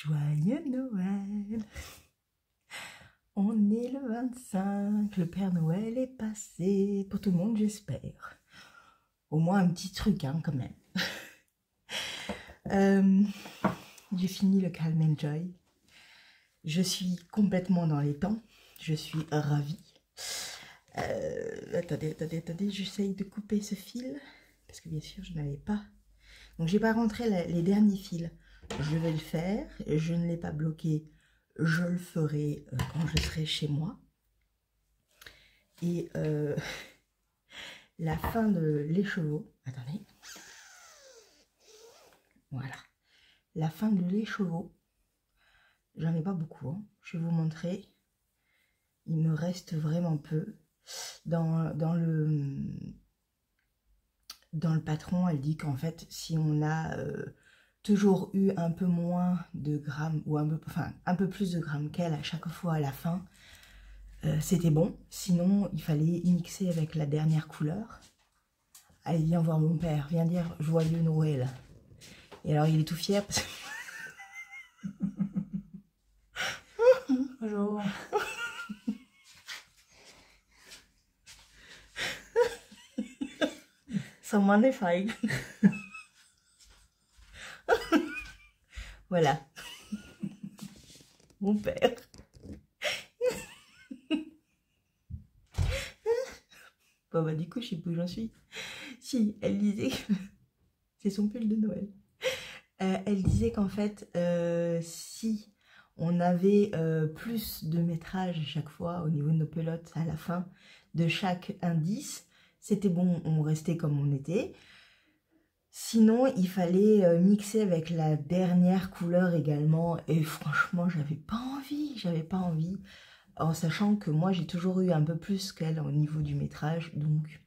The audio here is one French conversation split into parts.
Joyeux Noël. On est le 25, le Père Noël est passé. Pour tout le monde, j'espère. Au moins un petit truc, hein, quand même. J'ai fini le Calm and Joy. Je suis complètement dans les temps. Je suis ravie. Attendez, j'essaye de couper ce fil. Parce que bien sûr, je n'avais pas. Donc, j'ai pas rentré les derniers fils. Je vais le faire. Je ne l'ai pas bloqué. Je le ferai quand je serai chez moi. Et la fin de l'écheveau. Attendez. Voilà. La fin de l'écheveau. J'en ai pas beaucoup. Hein. Je vais vous montrer. Il me reste vraiment peu. Dans le patron, elle dit qu'en fait, si on a toujours eu un peu moins de grammes, ou un peu plus de grammes qu'elle à chaque fois à la fin, c'était bon. Sinon, il fallait mixer avec la dernière couleur. Allez, viens voir mon père, viens dire joyeux Noël. Et alors, il est tout fier parce que... Bonjour. Så magnifique. Voilà. Mon père. Bon, bah, du coup, je sais plus où j'en suis. Si, elle disait que... C'est son pull de Noël. Elle disait qu'en fait, si on avait plus de métrage à chaque fois au niveau de nos pelotes à la fin de chaque indice, c'était bon, on restait comme on était. Sinon, il fallait mixer avec la dernière couleur également. Et franchement, j'avais pas envie. En sachant que moi, j'ai toujours eu un peu plus qu'elle au niveau du métrage. Donc,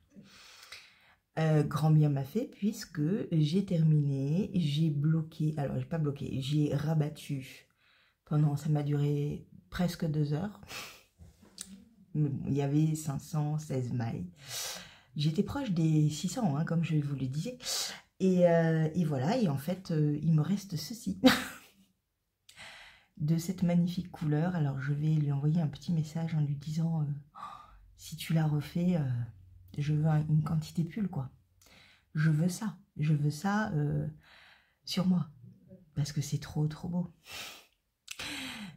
grand bien m'a fait puisque j'ai terminé. J'ai bloqué, alors j'ai pas bloqué, j'ai rabattu pendant, ça m'a duré presque 2 heures. Il y avait 516 mailles. J'étais proche des 600, hein, comme je vous le disais. Et voilà, et en fait, il me reste ceci. De cette magnifique couleur. Alors, je vais lui envoyer un petit message en lui disant si tu l'as refait, je veux une quantité pull, quoi. Je veux ça sur moi. Parce que c'est trop, trop beau.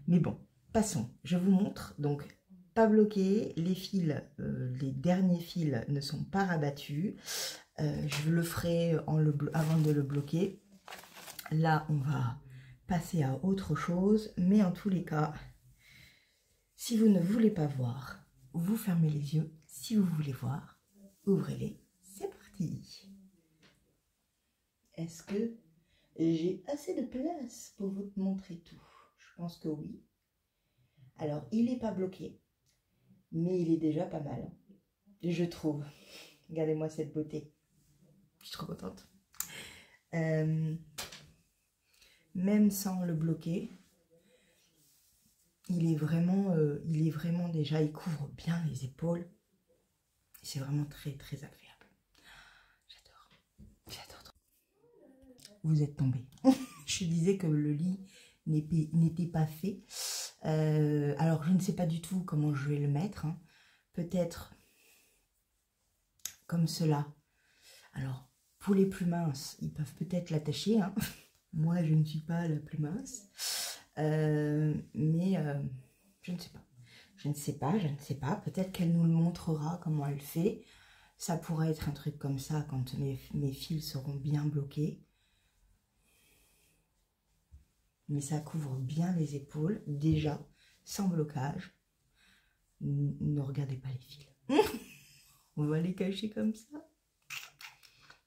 Mais bon, passons. Je vous montre. Donc, pas bloqué. Les fils, les derniers fils ne sont pas rabattus. Je le ferai avant de le bloquer. Là, on va passer à autre chose. Mais en tous les cas, si vous ne voulez pas voir, vous fermez les yeux. Si vous voulez voir, ouvrez-les. C'est parti. Est-ce que j'ai assez de place pour vous montrer tout? Je pense que oui. Alors, il n'est pas bloqué, mais il est déjà pas mal. Je trouve. Regardez-moi cette beauté. Je suis trop contente. Même sans le bloquer, il est vraiment déjà, il couvre bien les épaules. C'est vraiment très, très agréable. J'adore. J'adore. Vous êtes tombés. Je disais que le lit n'était pas fait. Alors, je ne sais pas du tout comment je vais le mettre. Hein. Peut-être comme cela. Alors, pour les plus minces, ils peuvent peut-être l'attacher. Hein. Moi, je ne suis pas la plus mince. Mais je ne sais pas. Je ne sais pas. Peut-être qu'elle nous le montrera comment elle fait. Ça pourrait être un truc comme ça quand mes fils seront bien bloqués. Mais ça couvre bien les épaules, déjà, sans blocage. Ne regardez pas les fils. On va les cacher comme ça.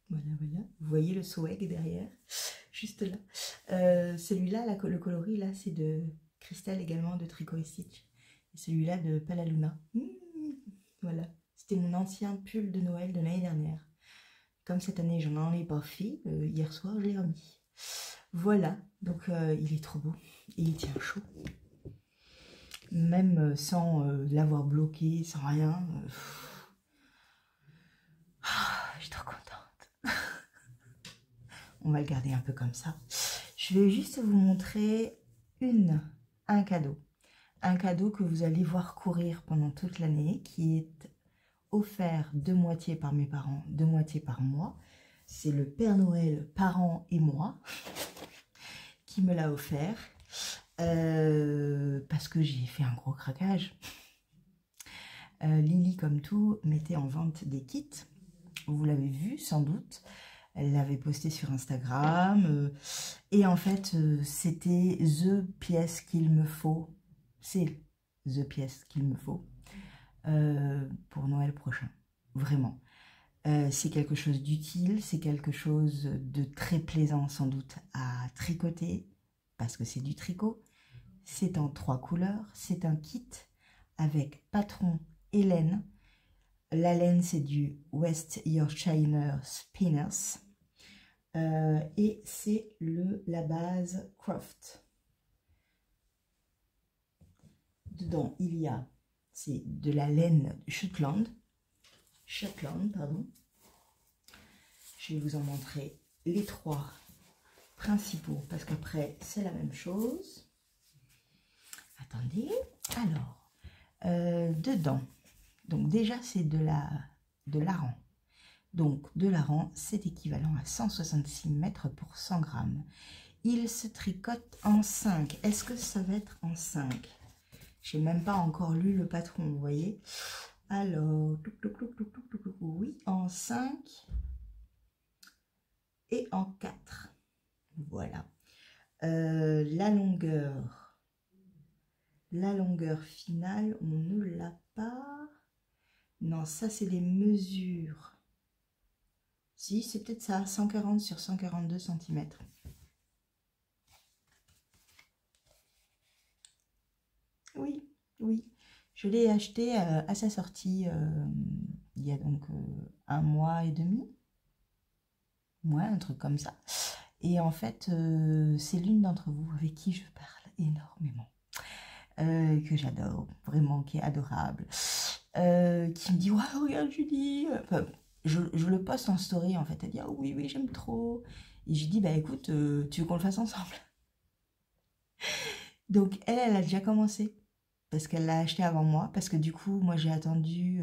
Voilà, voilà. Vous voyez le swag derrière, juste là. Celui-là, le coloris, là, c'est de Christelle également, de Tricot et Stitch. Et celui-là de Palaluna. Voilà. C'était mon ancien pull de Noël de l'année dernière. Comme cette année, j'en ai pas fait. Hier soir, je l'ai remis. Voilà. Donc, il est trop beau. Et il tient chaud. Même sans l'avoir bloqué, sans rien. Je suis trop contente. On va le garder un peu comme ça. Je vais juste vous montrer un cadeau. Un cadeau que vous allez voir courir pendant toute l'année, qui est offert de moitié par mes parents, de moitié par moi. C'est le Père Noël, parents et moi, qui me l'a offert. Parce que j'ai fait un gros craquage. Lily, comme tout, mettait en vente des kits. Vous l'avez vu sans doute. Elle l'avait posté sur Instagram. Et en fait, c'était the pièce qu'il me faut. C'est the pièce qu'il me faut pour Noël prochain. Vraiment. C'est quelque chose d'utile. C'est quelque chose de très plaisant sans doute à tricoter. Parce que c'est du tricot. C'est en 3 couleurs. C'est un kit avec patron et laine. La laine, c'est du West Yorkshire Spinners. Et c'est la base Croft. Dedans, il y a, c'est de la laine Shetland, pardon. Je vais vous en montrer les 3 principaux, parce qu'après, c'est la même chose. Attendez, alors, dedans, donc déjà, c'est de l'aran. Donc, de l'aran, c'est équivalent à 166 mètres pour 100 grammes. Il se tricote en 5. Est-ce que ça va être en 5? Je n'ai même pas encore lu le patron, vous voyez. Alors, oui, en 5 et en 4. Voilà. La longueur finale, on ne l'a pas. Non, ça, c'est les mesures. Si, c'est peut-être ça, 140 sur 142 cm. Oui, oui. Je l'ai acheté à sa sortie il y a donc 1 mois et demi. Ouais, un truc comme ça. Et en fait, c'est l'une d'entre vous avec qui je parle énormément. Que j'adore, vraiment, qui est adorable. Qui me dit, ouais, regarde Julie. Enfin, je le poste en story, en fait. Elle dit, ah oui, oui, j'aime trop. Et je dis, bah écoute, tu veux qu'on le fasse ensemble? Donc, elle a déjà commencé. Parce qu'elle l'a acheté avant moi. Parce que du coup, moi, j'ai attendu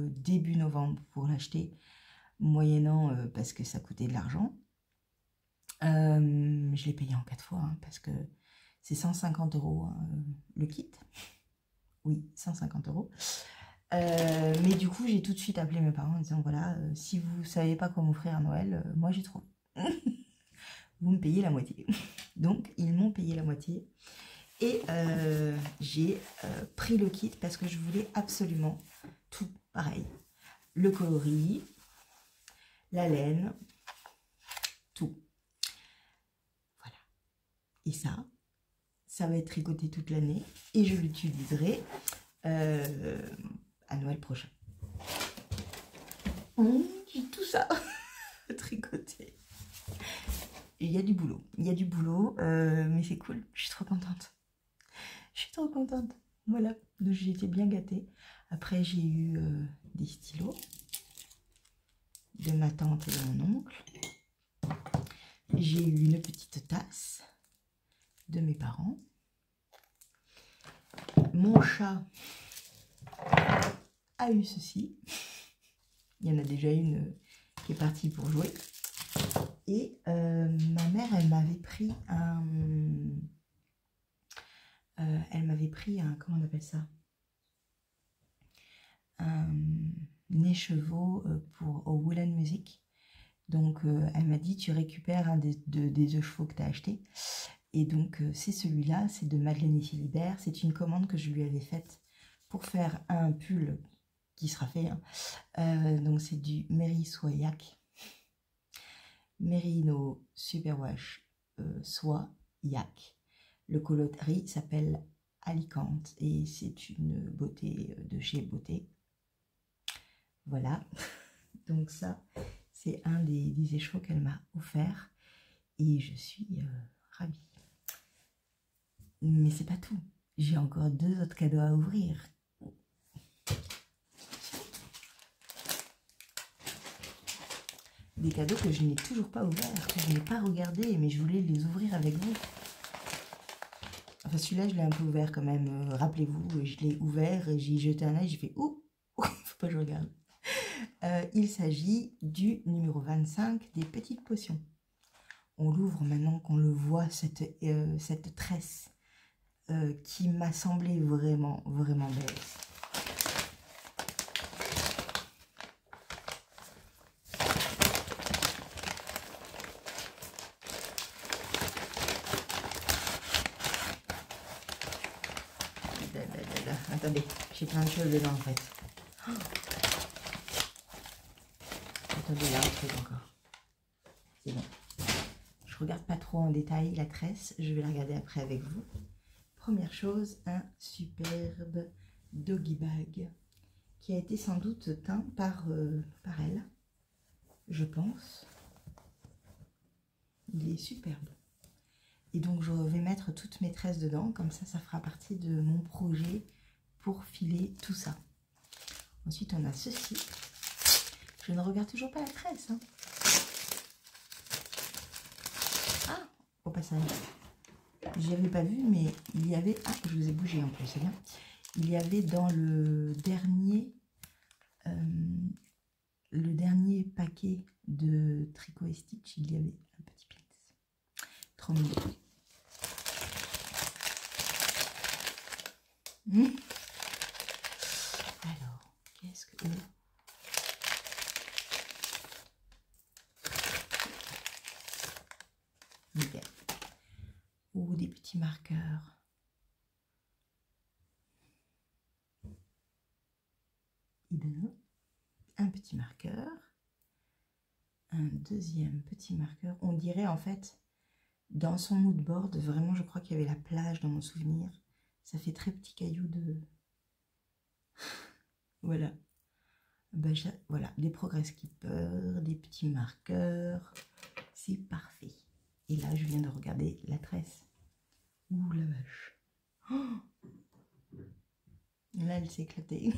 début novembre pour l'acheter. Moyennant, parce que ça coûtait de l'argent. Je l'ai payé en 4 fois, hein, parce que c'est 150 € le kit. Oui, 150 €. Mais du coup, j'ai tout de suite appelé mes parents en disant, voilà, si vous ne savez pas quoi m'offrir à Noël, moi j'ai trouvé. Vous me payez la moitié. Donc, ils m'ont payé la moitié. Et j'ai pris le kit parce que je voulais absolument tout pareil. Le coloris, la laine, tout. Voilà. Et ça va être tricoté toute l'année et je l'utiliserai à Noël prochain. J'ai tout ça tricoté. Il y a du boulot, mais c'est cool, je suis trop contente. Je suis trop contente. Voilà, donc j'ai été bien gâtée. Après, j'ai eu des stylos de ma tante et de mon oncle. J'ai eu une petite tasse de mes parents. Mon chat a eu ceci. Il y en a déjà une qui est partie pour jouer. Et ma mère, elle m'avait pris un... comment on appelle ça? Un écheveau au Woolen Music. Donc, elle m'a dit, tu récupères un des écheveaux que tu as acheté. Et donc, c'est celui-là, c'est de Madeleine et Philibert. C'est une commande que je lui avais faite pour faire un pull qui sera fait. Hein. Donc, c'est du Mary Soyac. Merino Superwash Soie Yak. Le coloris s'appelle Alicante et c'est une beauté de chez Beauté. Voilà. Donc ça, c'est un des écheveaux qu'elle m'a offert et je suis ravie. Mais c'est pas tout. J'ai encore 2 autres cadeaux à ouvrir. Des cadeaux que je n'ai toujours pas ouverts, que je n'ai pas regardés, mais je voulais les ouvrir avec vous. Enfin, celui-là, je l'ai un peu ouvert quand même. Rappelez-vous, je l'ai ouvert et j'ai jeté un œil, j'ai fait « Ouh, faut pas que je regarde ». Il s'agit du numéro 25 des petites potions. On l'ouvre maintenant qu'on le voit, cette tresse qui m'a semblé vraiment, vraiment belle. Attendez, j'ai plein de choses dedans en fait. Oh, attendez, là, un truc encore. C'est bon. Je regarde pas trop en détail la tresse, je vais la regarder après avec vous. Première chose, un superbe doggy bag qui a été sans doute teint par elle, je pense. Il est superbe. Et donc je vais mettre toutes mes tresses dedans, comme ça fera partie de mon projet pour filer tout ça. Ensuite on a ceci. Je ne regarde toujours pas la tresse. Hein. Ah, au passage. Je n'avais pas vu, mais il y avait... Ah, je vous ai bougé en plus, c'est bien. Il y avait dans le dernier paquet de Tricot et Stitch, il y avait un petit pins. Trop mignon. Alors, qu'est-ce que... Nickel. Ou des petits marqueurs. Un petit marqueur. Un deuxième petit marqueur. On dirait en fait, dans son mood board, vraiment je crois qu'il y avait la plage dans mon souvenir. Ça fait très petit caillou de... Voilà. Ben, voilà, des progress skippers, des petits marqueurs. C'est parfait. Et là, je viens de regarder la tresse. Ouh la vache. Oh, là, elle s'est éclatée.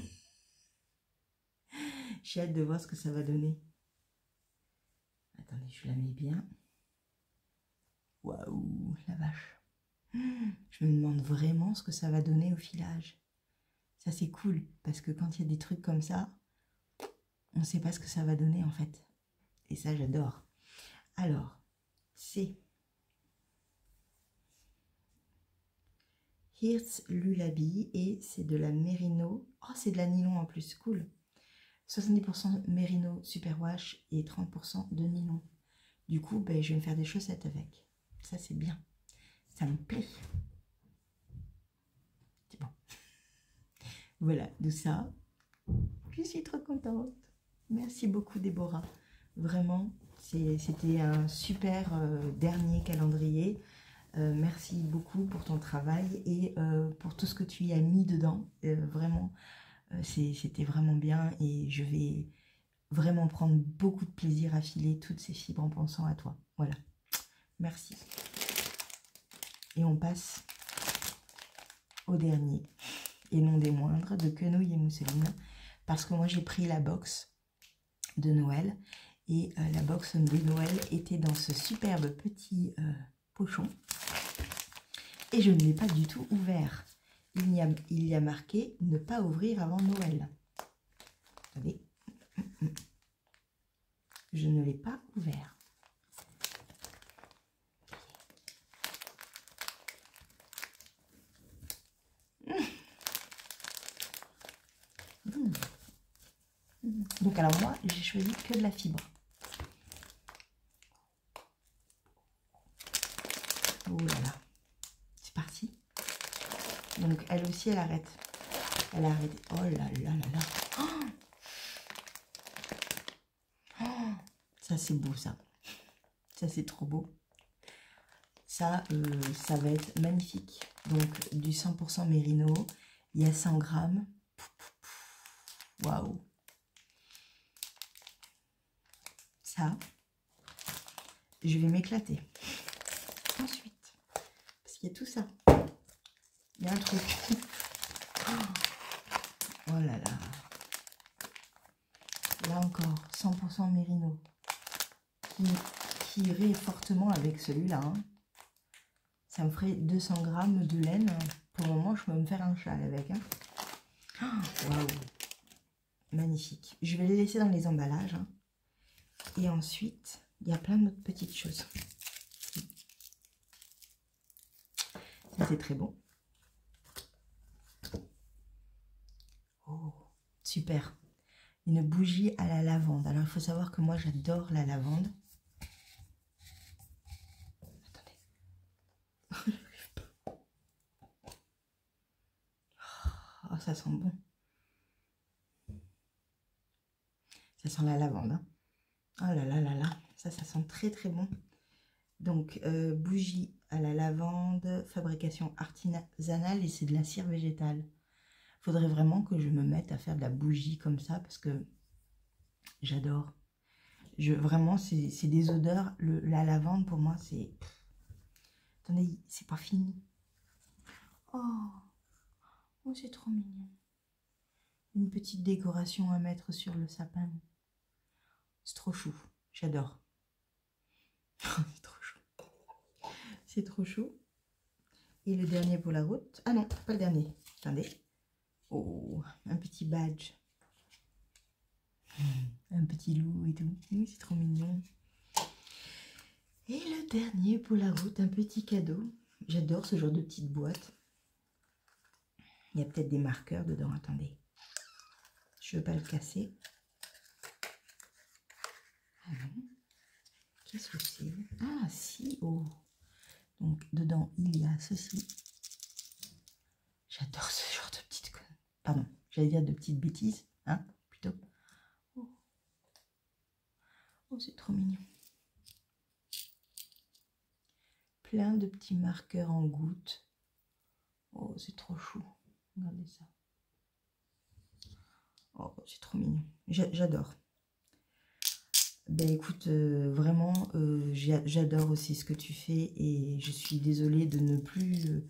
J'ai hâte de voir ce que ça va donner. Attendez, je la mets bien. Waouh, la vache. Je me demande vraiment ce que ça va donner au filage. Ça, c'est cool, parce que quand il y a des trucs comme ça, on ne sait pas ce que ça va donner, en fait. Et ça, j'adore. Alors, c'est Here's Lullaby, et c'est de la Merino. Oh, c'est de la nylon en plus, cool. 70% Merino Superwash et 30% de nylon. Du coup, ben, je vais me faire des chaussettes avec. Ça, c'est bien. Ça me plaît. C'est bon. Voilà, de ça. Je suis trop contente. Merci beaucoup, Déborah. Vraiment, c'était un super dernier calendrier. Merci beaucoup pour ton travail et pour tout ce que tu y as mis dedans. Vraiment, c'était vraiment bien et je vais vraiment prendre beaucoup de plaisir à filer toutes ces fibres en pensant à toi. Voilà. Merci. Et on passe au dernier, et non des moindres, de Quenouille et Mousseline, parce que moi j'ai pris la box de Noël, et la box de Noël était dans ce superbe petit pochon, et je ne l'ai pas du tout ouvert. Il y a marqué « Ne pas ouvrir avant Noël ». Attendez. Je ne l'ai pas ouvert. Donc alors moi, j'ai choisi que de la fibre. Oh là là, c'est parti. Donc elle aussi, elle arrête. Elle a arrêté. Oh là là là là. Oh, oh, ça c'est beau ça. Ça c'est trop beau. Ça, ça va être magnifique. Donc du 100% Merino. Il y a 100 grammes. Waouh. Ça, je vais m'éclater. Ensuite, parce qu'il y a tout ça. Il y a un truc. Oh là là. Là encore, 100% Merino. Qui irait fortement avec celui-là. Hein. Ça me ferait 200 grammes de laine. Pour le moment, je peux me faire un châle avec. Hein. Waouh! Magnifique. Je vais les laisser dans les emballages. Hein. Et ensuite, il y a plein d'autres petites choses. Ça, c'est très bon. Oh, super. Une bougie à la lavande. Alors, il faut savoir que moi, j'adore la lavande. Attendez. Oh, ça sent bon. Ça sent la lavande. Hein. Oh là là là là. Ça sent très très bon. Donc, bougie à la lavande, fabrication artisanale et c'est de la cire végétale. Faudrait vraiment que je me mette à faire de la bougie comme ça parce que j'adore. Vraiment, c'est des odeurs. La lavande, pour moi, c'est... Attendez, c'est pas fini. Oh, c'est trop mignon. Une petite décoration à mettre sur le sapin. C'est trop chou. J'adore. C'est trop chou. C'est trop chou. Et le dernier pour la route. Ah non, pas le dernier. Attendez. Oh, un petit badge. Un petit loup et tout. Oui, c'est trop mignon. Et le dernier pour la route, un petit cadeau. J'adore ce genre de petite boîte. Il y a peut-être des marqueurs dedans. Attendez. Je ne veux pas le casser. Ah non. Qu'est-ce que c'est? Ah si, oh. Donc dedans, il y a ceci. J'adore ce genre de petites connes. Pardon, j'allais dire de petites bêtises, hein, plutôt. Oh, oh c'est trop mignon. Plein de petits marqueurs en gouttes. Oh, c'est trop chou. Regardez ça. Oh, c'est trop mignon. J'adore. Ben écoute, vraiment, j'adore aussi ce que tu fais et je suis désolée de ne plus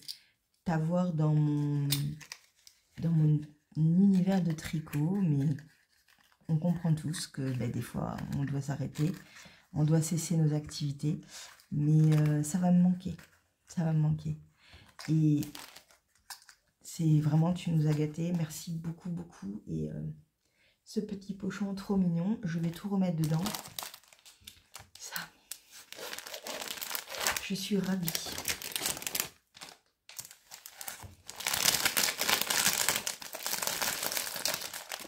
t'avoir dans mon univers de tricot, mais on comprend tous que ben, des fois, on doit s'arrêter, on doit cesser nos activités, mais ça va me manquer, ça va me manquer. Et c'est vraiment, tu nous as gâtés, merci beaucoup, beaucoup, et... ce petit pochon trop mignon, je vais tout remettre dedans. Ça, je suis ravie.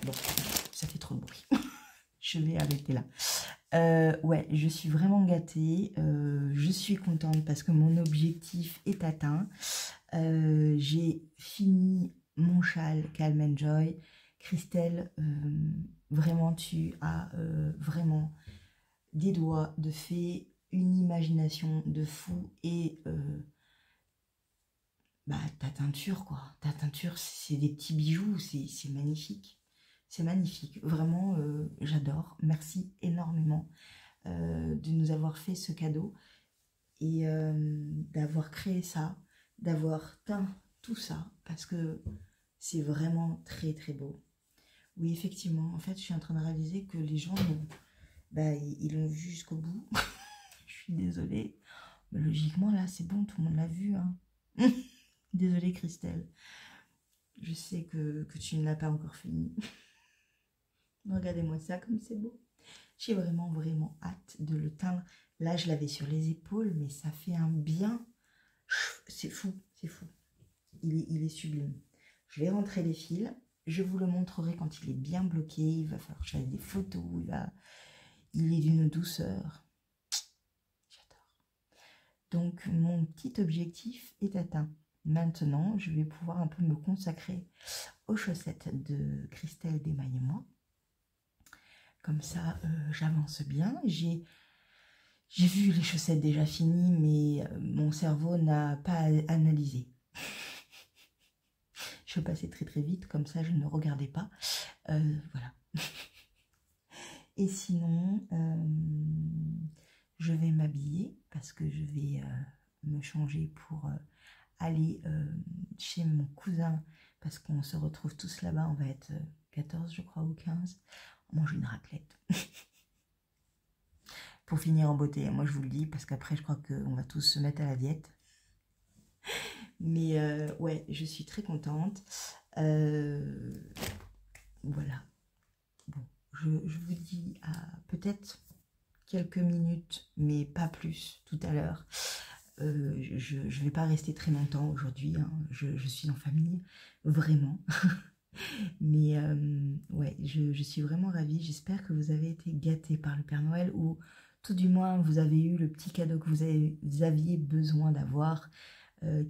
Bon, ça fait trop de bruit. Je vais arrêter là. Ouais, je suis vraiment gâtée. Je suis contente parce que mon objectif est atteint. J'ai fini mon châle Calm and Joy. Christelle, vraiment, tu as vraiment des doigts de fée, une imagination de fou et bah, ta teinture, quoi. Ta teinture, c'est des petits bijoux, c'est magnifique. C'est magnifique, vraiment, j'adore. Merci énormément de nous avoir fait ce cadeau et d'avoir créé ça, d'avoir teint tout ça, parce que c'est vraiment très très beau. Oui, effectivement, en fait, je suis en train de réaliser que les gens, bah, ils l'ont vu jusqu'au bout. Je suis désolée. Mais logiquement, là, c'est bon, tout le monde l'a vu. Hein. Désolée, Christelle. Je sais que tu ne l'as pas encore fini. Regardez-moi ça, comme c'est beau. J'ai vraiment, vraiment hâte de le teindre. Là, je l'avais sur les épaules, mais ça fait un bien. C'est fou, c'est fou. Il est sublime. Je vais rentrer les fils. Je vous le montrerai quand il est bien bloqué. Il va falloir que je fasse des photos. Il est d'une douceur. J'adore. Donc, mon petit objectif est atteint. Maintenant, je vais pouvoir un peu me consacrer aux chaussettes de Christelle Desmailles-moi. Comme ça, j'avance bien. J'ai vu les chaussettes déjà finies, mais mon cerveau n'a pas analysé. Je passais très très vite, comme ça je ne regardais pas. Voilà. Et sinon, je vais m'habiller parce que je vais me changer pour aller chez mon cousin parce qu'on se retrouve tous là-bas. On va être 14 je crois ou 15. On mange une raclette. Pour finir en beauté, moi je vous le dis parce qu'après je crois qu'on va tous se mettre à la diète. Mais ouais, je suis très contente. Voilà. Bon, je vous dis à peut-être quelques minutes, mais pas plus tout à l'heure. Je ne vais pas rester très longtemps aujourd'hui, hein. Je suis en famille, vraiment. Mais ouais, je suis vraiment ravie. J'espère que vous avez été gâtés par le Père Noël, ou tout du moins vous avez eu le petit cadeau que vous aviez besoin d'avoir,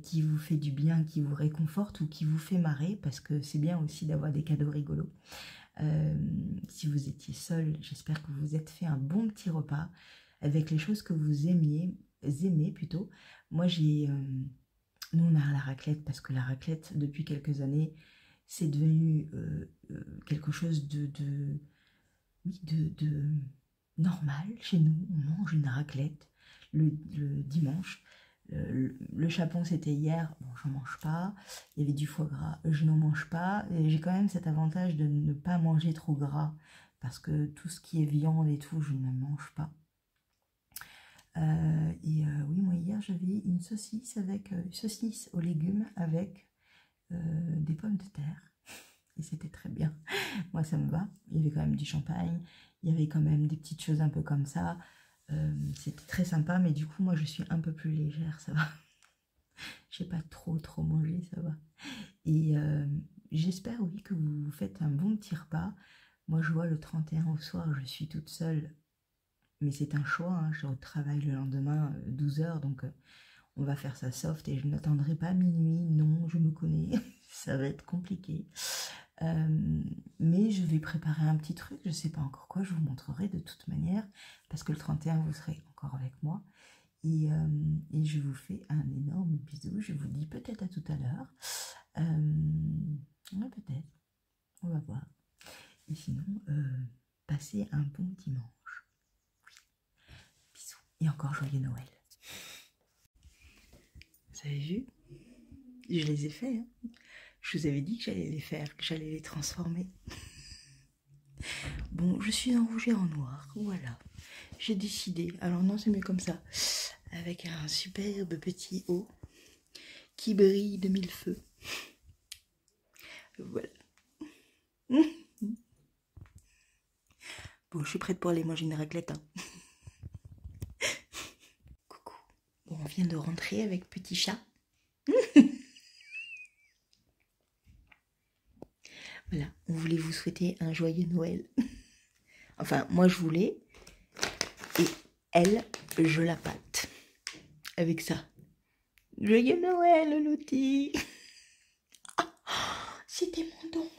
qui vous fait du bien, qui vous réconforte ou qui vous fait marrer, parce que c'est bien aussi d'avoir des cadeaux rigolos. Si vous étiez seul, j'espère que vous vous êtes fait un bon petit repas avec les choses que vous aimez plutôt. Moi, nous on a la raclette, parce que la raclette, depuis quelques années, c'est devenu quelque chose oui, de normal chez nous. On mange une raclette le dimanche. Le chapon, c'était hier, bon, j'en mange pas. Il y avait du foie gras, je n'en mange pas. J'ai quand même cet avantage de ne pas manger trop gras, parce que tout ce qui est viande et tout, je ne mange pas. Oui, moi hier, j'avais une saucisse saucisse aux légumes avec des pommes de terre. Et c'était très bien. Moi, ça me va. Il y avait quand même du champagne. Il y avait quand même des petites choses un peu comme ça. C'était très sympa. Mais du coup, moi, je suis un peu plus légère. Ça va. Je n'ai pas trop mangé. Ça va. Et j'espère, oui, que vous faites un bon petit repas. Moi, je vois le 31 au soir, je suis toute seule. Mais c'est un choix. Hein. Je travaille le lendemain, 12 h. Donc, on va faire ça soft. Et je n'attendrai pas minuit. Non, je me connais. Ça va être compliqué. Mais je vais préparer un petit truc, je ne sais pas encore quoi, je vous montrerai de toute manière, parce que le 31 vous serez encore avec moi, et je vous fais un énorme bisou. Je vous dis peut-être à tout à l'heure, ouais, peut-être, on va voir, et sinon passez un bon dimanche. Oui. Bisous, et encore joyeux Noël. Vous avez vu, je les ai faits, hein. Je vous avais dit que j'allais les faire, que j'allais les transformer. Bon, je suis enrougée en noir, voilà. J'ai décidé, alors non, c'est mieux comme ça, avec un superbe petit haut qui brille de mille feux. Voilà. Bon, je suis prête pour aller manger une raclette. Hein. Coucou. Bon, on vient de rentrer avec petit chat. Voilà, on voulait vous souhaiter un joyeux Noël. Enfin, moi je voulais, et elle, je la pâte avec ça. Joyeux Noël, Lottie. Ah, c'était mon ongle.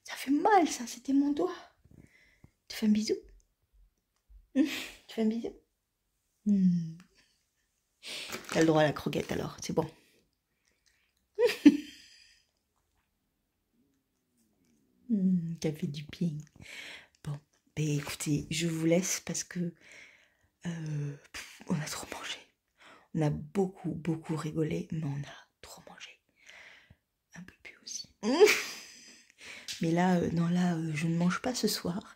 Ça fait mal, ça, c'était mon doigt. Tu fais un bisou? Tu fais un bisou? T'as le droit à la croquette alors, c'est bon. T'as fait du bien. Bon, ben écoutez, je vous laisse parce que on a trop mangé. On a beaucoup rigolé, mais on a trop mangé. Un peu plus aussi. Mais là, non, là, je ne mange pas ce soir.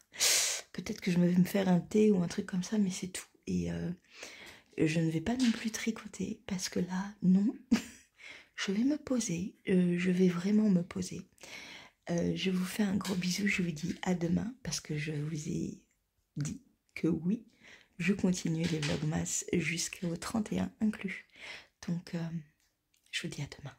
Peut-être que je vais me faire un thé ou un truc comme ça, mais c'est tout. Et je ne vais pas non plus tricoter parce que là, non. Je vais me poser. Je vais vraiment me poser. Je vous fais un gros bisou. Je vous dis à demain parce que je vous ai dit que oui, je continue les vlogmas jusqu'au 31 inclus. Donc, je vous dis à demain.